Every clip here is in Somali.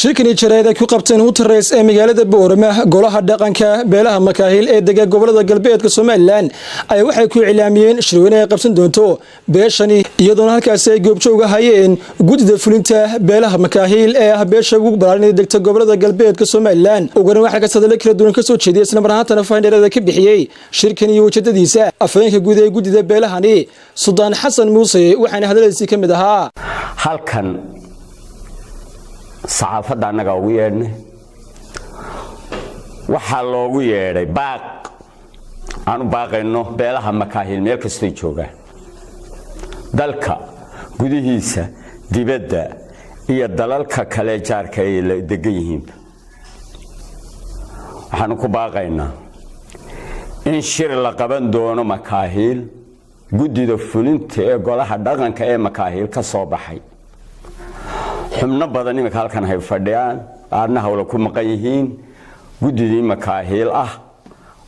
shirkani jareeda ku qabteen Uutareys ee magaalada Boorama golaha dhaqanka beelaha makaahil ee dega gobolada Galbeedka Somaliland ay waxay ku cilaamiyeen Shirweyne ay qabsan doonto beeshani iyadoo halkaas ay goobjoog hayeen gudida fulinta beelaha makaahil ee beesha ugu Balaadhan Degta gobolada Galbeedka Somaliland ugu waxa ka sadalay kala duwan ka soo jeediyay isla marhaantana faa'iidada ka bixiyay shirkani iyo ujeedadiisa afayeenka guud ee gudida beelahani Suldaan Xasan Muuse waxaana hadaladiisa ka mid ahaa halkan saxaafadda anaga ugu yeedhnay waxa loogu yeedhay baaq aanu baaqayno beelaha makaahil meel kasta joogaan dalka gudihiisa dibadda iyo dalalka kale jaarka ay la degan yihiin waxaan ku baaqaynaa in shir la qaban doono makaahil gudida fulinta ee golaha dhaqanka ee makaahil ka soo baxay xubno badan imika halkan hay fadhiyaan aadna hawla ku maqan yihiin gudidii makaahil ah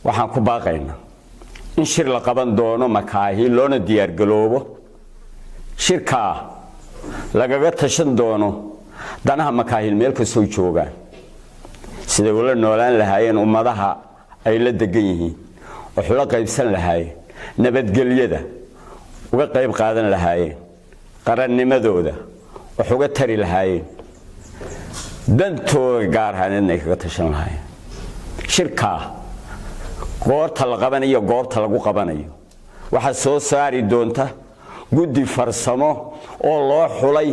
waxaan ku baaqaynaa in shir la qaban doono makaahil loona diyaar galoobo shirka lagaga tashan doono danaha makaahil meel ka soo joogaan sida wala noolaan lahaayeen ummadaha ay la degan yihiin wax la qaybsan lahaayeen nabadgelyada uga qayb qaadan lahaayeen qarannimadooda waxuga tari lahaayeen dantooda gaar ahaan ay kaga tashan lahaayeen shirka goorta la qabanayo goobta lagu qabanayo waxa soo saari doonta gudi farsamo oo loo xulay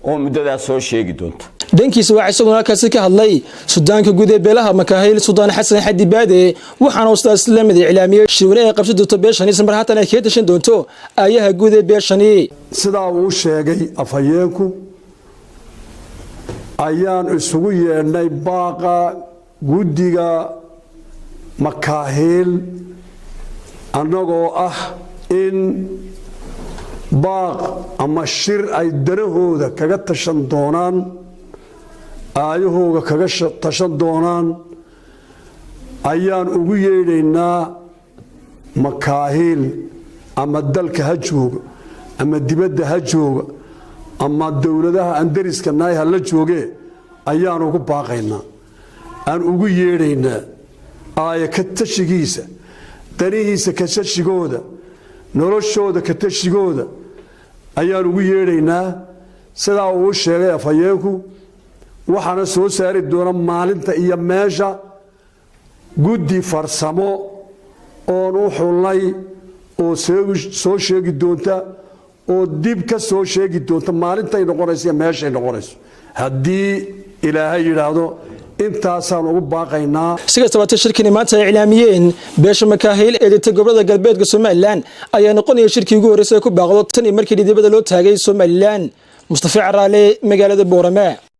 oo muddada soo sheegi doonta dhankiisa waxa isagoo halkaas ka hadlay Suudaanka guud ee beelaha makaahil Suldaan Xasan Xadibaade waxaana uu islaamada cilaamiyay Shirweyne ay qabsan doonto beeshani isla marhaatan ay ka tashan doonto ayaha guud ee beeshani sida uu sheegay afayeenku ayaan isugu yeedhnay baaqa gudiga makaahil anagoo ah in baaq ama shir ay darahooda kaga tashan doonaan aayahooga kaga tashan doonaan ayaan ugu yeedhaynaa makaahil ama dalka ha jooga ama dibadda ha jooga ama dawladaha andariska naayha la jooge ayaan ugu baaqaynaa aan ugu yeedhaynaa aaya ka tashigiisa danihiisa ka tashigooda noloshooda ka tashigooda ayaan ugu yeedhaynaa sidaa uu sheegay afayeenku waxaana soo saari doona maalinta iyo meesha gudi farsamo oo u xulnay oo soo sheegi doonta oo dib ka soo sheegi doonta maalinta ay noqonayso meesha ay noqonayso hadii ilaahay yiraahdo intaasaan ugu baaqaynaa siga sababta shirkani maanta ay cilaamiyeen beesha makaahil ee degta gobolada Galbeedka Somaliland ayaa noqonaya shirkii ugu horeeyay ku baaqdo tan markii dibadda loo taagay Somaliland Mustafa Caraale magaalada Boorama.